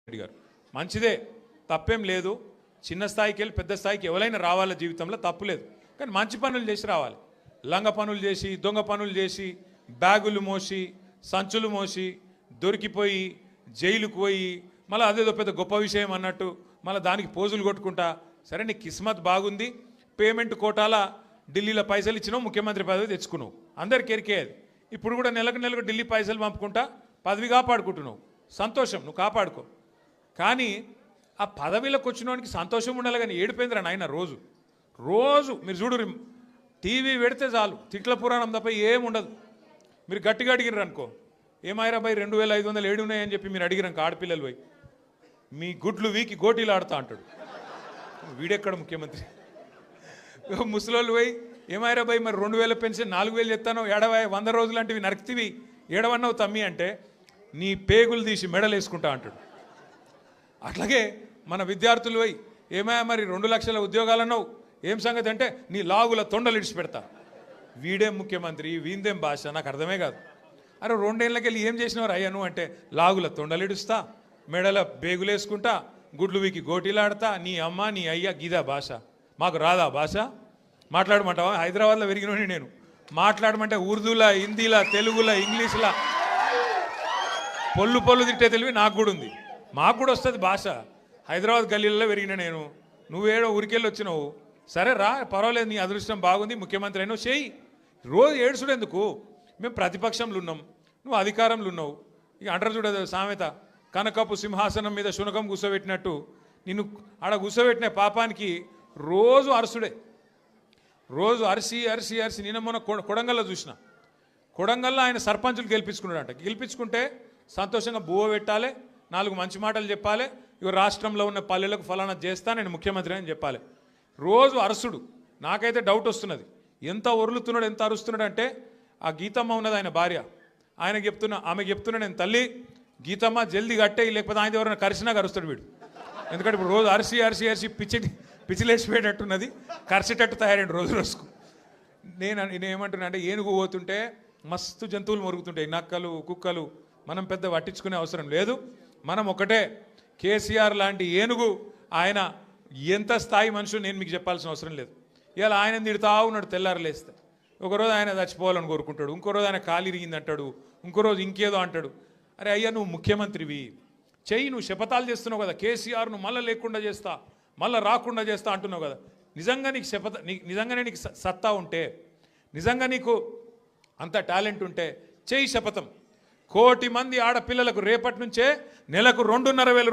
రెడ్డి గారు మంచిదే, తప్పేం లేదు. చిన్న స్థాయికి వెళ్ళి పెద్ద స్థాయికి ఎవరైనా రావాల జీవితంలో, తప్పులేదు. కానీ మంచి పనులు చేసి రావాలి. లంగ పనులు చేసి, దొంగ పనులు చేసి, బ్యాగులు మోసి, సంచులు మోసి, దొరికిపోయి జైలుకు పోయి మళ్ళీ అదేదో పెద్ద గొప్ప విషయం అన్నట్టు మళ్ళీ దానికి పోజులు కొట్టుకుంటా. సరే, నీ కిస్మత్ బాగుంది, పేమెంట్ కోటాల ఢిల్లీలో పైసలు ఇచ్చినావు, ముఖ్యమంత్రి పదవి తెచ్చుకున్నావు, అందరికి ఎరికేది. ఇప్పుడు కూడా నెలకు ఢిల్లీ పైసలు పంపుకుంటా పదవి కాపాడుకుంటున్నావు. సంతోషం, నువ్వు కాపాడుకో. కానీ ఆ పదవిలోకి వచ్చినోనికి సంతోషం ఉండాలి, కానీ ఏడిపోయిందిరా నాయన. రోజు రోజు మీరు చూడు, టీవీ పెడితే చాలు తిట్ల పురాణం తప్ప ఏముండదు. మీరు గట్టిగా అడిగిర్రు అనుకో, ఏమాయిరా భయ్ 2500 ఏడు ఉన్నాయని చెప్పి మీరు అడిగిరాక ఆడపిల్లలు పోయి మీ గుడ్లు వీకి గోటీలు ఆడుతా అంటాడు. వీడెక్కడ ముఖ్యమంత్రి? ముసలోళ్ళు పోయి ఏమాయిరా భయ్ మరి 2000 పెన్షన్ 4000 చెప్తాను, 100 రోజులు లాంటివి నరికితివి, ఏడవన్నావు తమ్మి అంటే నీ పేగులు తీసి మెడలు వేసుకుంటా అంటాడు. అట్లాగే మన విద్యార్థులు పోయి ఏమయ్యా మరి 2 లక్షల ఉద్యోగాలు అన్నావు, ఏం సంగతి అంటే నీ లాగుల తొండలు ఇడిచి పెడతా. వీడేం ముఖ్యమంత్రి, వీందేం భాష, నాకు అర్థమే కాదు. అరే 2 ఏళ్ళకి వెళ్ళి ఏం చేసినవారు అయ్యా నువ్వు అంటే, లాగుల తొండలు ఇడుస్తా, మెడల బేగులేసుకుంటా, గుడ్లు వీకి గోటీలాడతా, నీ అమ్మ నీ అయ్యా గీదా భాష. మాకు రాదా భాష? మాట్లాడమంటావా? హైదరాబాద్లో పెరిగినోని నేను. మాట్లాడమంటే ఉర్దూలా, హిందీలా, తెలుగులా, ఇంగ్లీష్లా పొల్లు తిట్టే తెలివి నాకు కూడా ఉంది, మాకు కూడా వస్తుంది భాష. హైదరాబాద్ గల్లీలలో పెరిగిన నేను, నువ్వేడో ఊరికెళ్ళి వచ్చినావు. సరే రా, పర్వాలేదు, నీ అదృష్టం బాగుంది, ముఖ్యమంత్రి అయినావు, చేయి. రోజు ఏడుచుడు ఎందుకు? మేము ప్రతిపక్షంలో ఉన్నాం, నువ్వు అధికారంలో ఉన్నావు. ఇక అంటారు చూడదు సామెత, కనకపు సింహాసనం మీద శునకం కూర్చోబెట్టినట్టు నిన్ను ఆడ కూర్చోబెట్టిన పాపానికి రోజు అరసుడే. రోజు అరిసి అరిసి అరిసి. నిన్న మొన్న కొడంగల్లో చూసిన, కొడంగల్లో ఆయన సర్పంచులు గెలిపించుకున్నాడంట. గెలిపించుకుంటే సంతోషంగా బువ్వ పెట్టాలి, 4 మంచి మాటలు చెప్పాలి, ఇక రాష్ట్రంలో ఉన్న పల్లెలకు ఫలానా చేస్తా, నేను ముఖ్యమంత్రి అని చెప్పాలి. రోజు అరసుడు. నాకైతే డౌట్ వస్తున్నది, ఎంత ఒరులుతున్నాడు, ఎంత అరుస్తున్నాడు అంటే, ఆ గీతమ్మ ఉన్నది ఆయన భార్య, ఆయనకు చెప్తున్నా, ఆమెకు చెప్తున్నా, నేను తల్లి గీతమ్మ జల్దీ కట్టే, లేకపోతే ఆయన ఎవరైనా కరిసినా కరుస్తాడు వీడు. ఎందుకంటే ఇప్పుడు రోజు అరిసి అరిసి అరిసి పిచ్చిలేసిపోయేటట్టున్నది, కరిసేటట్టు తయారైంది రోజు రోజుకు. నేనేమంటున్నా అంటే, ఏనుగు పోతుంటే మస్తు జంతువులు మొరుగుతుంటాయి, నక్కలు, కుక్కలు. మనం పెద్ద పట్టించుకునే అవసరం లేదు. మనం ఒకటే, కేసీఆర్ లాంటి ఏనుగు ఆయన ఎంత స్థాయి మనుషులు నేను మీకు చెప్పాల్సిన అవసరం లేదు. ఇలా ఆయన తిడుతా ఉన్నాడు తెల్లారలేస్తే. ఒకరోజు ఆయన చచ్చిపోవాలని కోరుకుంటాడు, ఇంకో రోజు ఆయన కాలు ఇరిగింది అంటాడు, ఇంకో రోజు ఇంకేదో అంటాడు. అరే అయ్యా, నువ్వు ముఖ్యమంత్రివి, చెయ్యి. నువ్వు శపథాలు చేస్తున్నావు కదా, కేసీఆర్ను మళ్ళీ లేకుండా చేస్తా, మళ్ళీ రాకుండా చేస్తా అంటున్నావు కదా. నిజంగా నీకు నిజంగానే నీకు సత్తా ఉంటే, నిజంగా నీకు అంత టాలెంట్ ఉంటే చెయ్యి శపథం. 1,00,000 మంది ఆడపిల్లలకు రేపటి నుంచే నెలకు 2,500